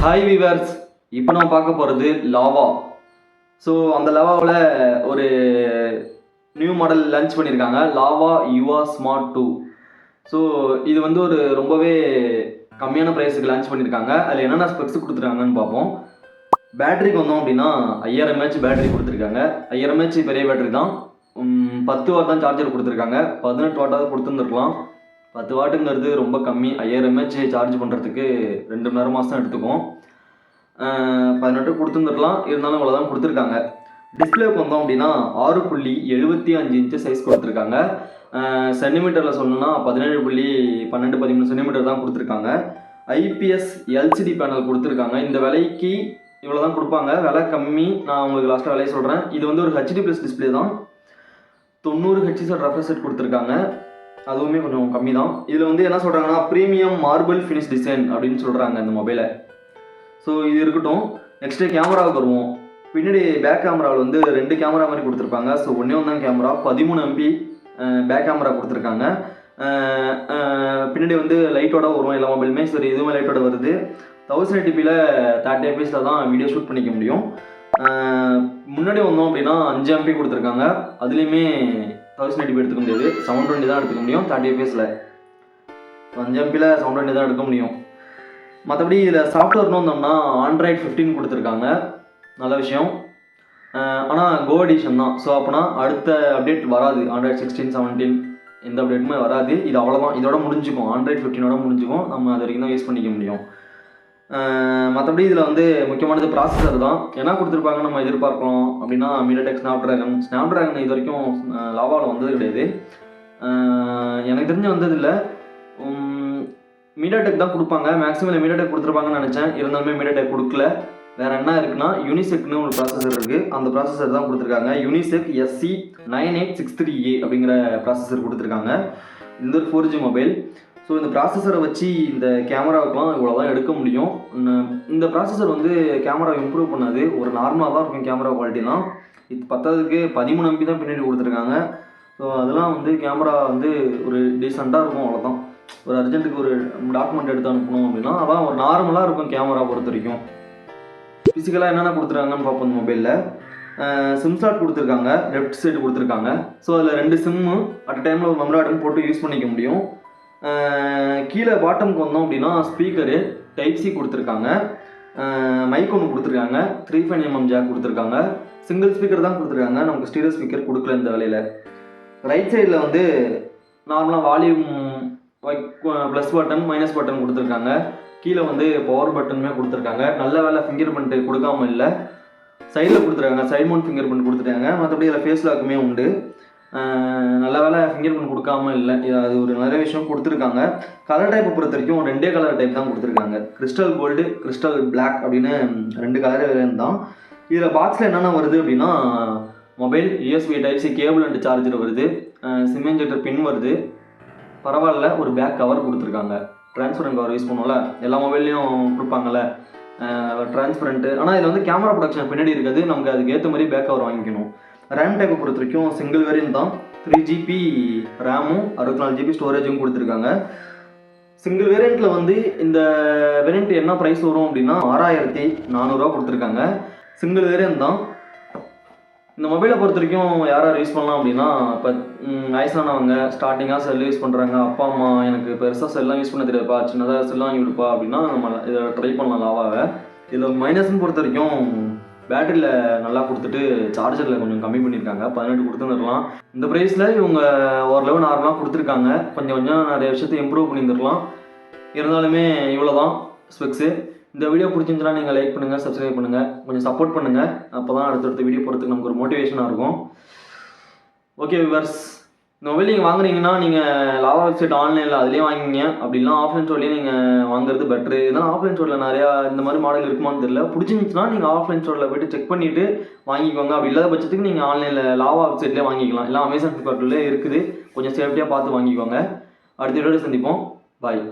Hi viewers, இப்போ நம்ம பார்க்க போகிறது லாவா. ஸோ அந்த லாவாவில் ஒரு நியூ மாடல் லான்ச் பண்ணியிருக்காங்க, லாவா யுவா ஸ்மார்ட் 2. ஸோ இது வந்து ஒரு ரொம்பவே கம்மியான ப்ரைஸுக்கு லான்ச் பண்ணியிருக்காங்க. அதில் என்னென்ன ஸ்பெக்ஸ் கொடுத்துருக்காங்கன்னு பார்ப்போம். பேட்டரிக்கு வந்தோம் அப்படின்னா 5000 mAh பேட்டரி கொடுத்துருக்காங்க. 5000 mAh பெரிய பேட்டரி தான். 10 வாட் தான் சார்ஜர் கொடுத்துருக்காங்க. 18 வாட்டாவது கொடுத்துருந்துருக்கலாம். 10 வாட்டுங்கிறது ரொம்ப கம்மி. 5000 mAh சார்ஜ் பண்ணுறதுக்கு 2 மணி நேரமாக தான் எடுத்துக்கும். 18 கொடுத்துருந்துருக்கலாம், இருந்தாலும் இவ்வளோ தான் கொடுத்துருக்காங்க. டிஸ்பிளேக்கு வந்தோம் அப்படின்னா 6.75 இன்ச்சு சைஸ் கொடுத்துருக்காங்க. சென்டிமீட்டரில் சொல்லணும்னா 17.12-13 சென்டிமீட்டர் தான் கொடுத்துருக்காங்க. IPS LCD பேனல் கொடுத்துருக்காங்க. இந்த விலைக்கு இவ்வளோ தான் கொடுப்பாங்க, விலை கம்மி. நான் உங்களுக்கு லாஸ்ட்டாக விலையை சொல்கிறேன். இது வந்து ஒரு HD+ டிஸ்பிளே தான். 90 Hz ரெஃப்ரெஷ் ரேட் கொடுத்துருக்காங்க, அதுவுமே கொஞ்சம் கம்மி தான். இதில் வந்து என்ன சொல்கிறாங்கன்னா ப்ரீமியம் மார்பிள் ஃபினிஷ் டிசைன் அப்படின்னு சொல்கிறாங்க இந்த மொபைலை. ஸோ இது இருக்கட்டும். நெக்ஸ்ட்டு கேமராவுக்கு வருவோம். பின்னாடி பேக் கேமராவில் வந்து 2 கேமரா மாதிரி கொடுத்துருப்பாங்க. ஸோ ஒன்றே தான் கேமரா, 13 MP பேக் கேமரா கொடுத்துருக்காங்க. பின்னாடி வந்து லைட்டோட வரும் எல்லா மொபைலுமே. சரி, இதுவுமே லைட்டோட வருது. 1080p 30 fps தான் வீடியோ ஷூட் பண்ணிக்க முடியும். முன்னாடி வந்தோம் அப்படின்னா 5 MP கொடுத்துருக்காங்க. அதுலேயுமே 1080p எடுத்துக்க முடியாது, 720 தான் எடுத்துக்க முடியும் 30 fps. 5 MP 720 தான் எடுக்க முடியும். மற்றபடி இதில் சாஃப்ட்வேர்னு வந்தோம்னா Android 15 கொடுத்துருக்காங்க, நல்ல விஷயம். ஆனால் கோ எடிஷன் தான். ஸோ அப்போனா அடுத்த அப்டேட் வராது. Android 16, 17 எந்த அப்டேட்டுமே வராது. இது அவ்வளோதான், இதோட முடிஞ்சுக்கும். Android 15ஓட முடிஞ்சுக்கும். நம்ம அது வரைக்கும் தான் யூஸ் பண்ணிக்க முடியும். மற்றபடி இதில் வந்து முக்கியமானது ப்ராசஸர் தான். என்ன கொடுத்துருப்பாங்க நம்ம எதிர்பார்க்கலாம் அப்படின்னா MediaTek ஸ்னாப்ட்ராகன் இது வரைக்கும் லாவாவில் வந்தது கிடையாது. எனக்கு தெரிஞ்சு வந்ததில்லை. MediaTek தான் கொடுப்பாங்க. மேக்ஸிமம் MediaTek கொடுத்துருப்பாங்கன்னு நினச்சேன், இருந்தாலுமே MediaTek கொடுக்கல. வேறு என்ன இருக்குன்னா யூனிசெக்னு ஒரு ப்ராசஸர் இருக்குது, அந்த ப்ராசஸர் தான் கொடுத்துருக்காங்க. யூனிசெக் SC9863A அப்படிங்கிற ப்ராசஸர் கொடுத்துருக்காங்க. இந்த ஒரு 4G மொபைல். ஸோ இந்த ப்ராசஸரை வச்சு இந்த கேமராவுக்குலாம் இவ்வளோ தான் எடுக்க முடியும். இந்த ப்ராசஸர் வந்து கேமரா இம்ப்ரூவ் பண்ணாது, ஒரு நார்மலாக தான் இருக்கும் கேமரா குவாலிட்டிலாம். இது பத்தாவதுக்கு 13 MP தான் பின்னாடி கொடுத்துருக்காங்க. ஸோ அதெல்லாம் வந்து கேமரா வந்து ஒரு டீசெண்டாக இருக்கும், அவ்வளோதான். ஒரு அர்ஜென்ட்டுக்கு ஒரு டாக்குமெண்ட் எடுத்து அனுப்பணும் அப்படின்னா அதான் ஒரு நார்மலாக இருக்கும் கேமரா பொறுத்த வரைக்கும். ஃபிசிக்கலாக என்னென்ன கொடுத்துருக்காங்கன்னு பார்ப்போம். இந்த மொபைலில் சிம் ஸ்லாட் கொடுத்துருக்காங்க, லெஃப்ட் சைடு கொடுத்துருக்காங்க. ஸோ அதில் 2 சிம்மு அட் டைமில் ஒரு மெமரி கார்டு போட்டு யூஸ் பண்ணிக்க முடியும். கீழே பாட்டமுக்கு வந்தோம் அப்படின்னா ஸ்பீக்கரு Type C கொடுத்துருக்காங்க. மைக் ஒன்று கொடுத்துருக்காங்க. 3.5mm ஜாக் கொடுத்துருக்காங்க. சிங்கிள் ஸ்பீக்கர் தான் கொடுத்துருக்காங்க, நமக்கு ஸ்டீரியோ ஸ்பீக்கர் கொடுக்கல இந்த வேலையில். ரைட் சைடில் வந்து நார்மலாக volume plus button minus button கொடுத்துருக்காங்க. கீழே வந்து பவர் பட்டனுமே கொடுத்துருக்காங்க. நல்ல வேலை ஃபிங்கர் பிரிண்ட் கொடுக்காம இல்லை. சைடில் கொடுத்துருக்காங்க, சைட் மவுண்ட் ஃபிங்கர் பிரிண்ட் கொடுத்துருக்காங்க. மற்றபடி இதில் ஃபேஸ் லாக்குமே உண்டு. நல்ல வேலை ஃபிங்கர் பிரிண்ட் கொடுக்காம இல்லை. அது ஒரு நிறைய விஷயம் கொடுத்துருக்காங்க. கலர் டைப்பை பொறுத்த வரைக்கும் 2 கலர் டைப் தான் கொடுத்துருக்காங்க. கிறிஸ்டல் கோல்டு, கிறிஸ்டல் பிளாக் அப்படின்னு 2 கலர் வேரியன்ட் தான். இதில் பாக்ஸில் என்னென்ன வருது அப்படின்னா mobile, USB Type C cable and charger வருது, சிம் இன்ஜெக்டர் பின் வருது. பரவாயில்ல, ஒரு பேக் கவர் கொடுத்துருக்காங்க. டிரான்ஸ்பரண்ட் கவர் யூஸ் பண்ணுவோம்ல, எல்லா மொபைல்லையும் கொடுப்பாங்கள்ல டிரான்ஸ்பரண்ட்டு. ஆனால் இதில் வந்து கேமரா ப்ரொடக்ஷன் பின்னாடி இருக்குது, நமக்கு அதுக்கு ஏற்ற மாதிரி பேக் கவர் வாங்கிக்கணும். ரேம் டைப்பை பொறுத்த வரைக்கும் சிங்கிள் வேரியன்ட் தான். 3GB ரேமும் 64GB ஸ்டோரேஜும் கொடுத்துருக்காங்க. சிங்கிள் வேரியண்ட்டில் வந்து இந்த வேரியண்ட் என்ன ப்ரைஸ் வரும் அப்படின்னா 6400 கொடுத்துருக்காங்க. சிங்கிள் வேரியன்ட் தான். இந்த மொபைலை பொறுத்த வரைக்கும் யார் யார் யூஸ் பண்ணலாம் அப்படின்னா, இப்போ வயசானவங்க ஸ்டார்டிங்காக செல் யூஸ் பண்ணுறாங்க, அப்பா அம்மா எனக்கு பெருசாக செல்லாம் யூஸ் பண்ண தெரியாதுப்பா, சின்னதாக செல்லாம் வாங்கி கொடுப்பா அப்படின்னா நம்ம இதை ட்ரை பண்ணலாம் லாவாவை. இதில் மைனஸ்ன்னு பொறுத்த வரைக்கும் பேட்டரியில் நல்லா கொடுத்துட்டு சார்ஜரில் கொஞ்சம் கம்மி பண்ணியிருக்காங்க, 18 கொடுத்துருந்துருக்கலாம். இந்த ப்ரைஸில் இவங்க ஓரளவு நார்மலாக கொடுத்துருக்காங்க. கொஞ்சம் நிறைய விஷயத்தை இம்ப்ரூவ் பண்ணியிருந்துருக்கலாம். இருந்தாலுமே இவ்வளோ தான் ஸ்பெக்ஸு. இந்த வீடியோ பிடிச்சிருந்துச்சுன்னா நீங்கள் லைக் பண்ணுங்கள், சப்ஸ்கிரைப் பண்ணுங்கள், கொஞ்சம் சப்போர்ட் பண்ணுங்கள். அப்போ தான் அடுத்தடுத்த வீடியோ போகிறதுக்கு நமக்கு ஒரு மோட்டிவேஷனாக இருக்கும். ஓகே விவர்ஸ், இந்த மொபைல் நீங்கள் வாங்குறீங்கன்னா நீங்கள் லாவா வெப்சைட் ஆன்லைனில் அதிலே வாங்கிங்க, அப்படிலாம் ஆஃப்லைன் ஸ்டோர்லேயே நீங்கள் வாங்குறது பெட்ரு. ஏன்னா ஆஃப்லைன் ஸ்டோரில் நிறையா இந்த மாதிரி மாடல் இருக்குமான்னு தெரியல. பிடிச்சிருந்துச்சுன்னா நீங்கள் ஆஃப்லைன் ஸ்டோரில் போய்ட்டு செக் பண்ணிவிட்டு வாங்கிக்கோங்க. அப்படி இல்லாத பட்சத்துக்கு நீங்கள் ஆன்லைனில் லாவா வெப்சைட்லேயே வாங்கிக்கலாம். இல்லை Amazon ஃப்ளிப்கார்ட்லேயே இருக்குது, கொஞ்சம் சேஃப்டியாக பார்த்து வாங்கிக்கோங்க. அடுத்த வீடியோவில் சந்திப்போம். பாய்.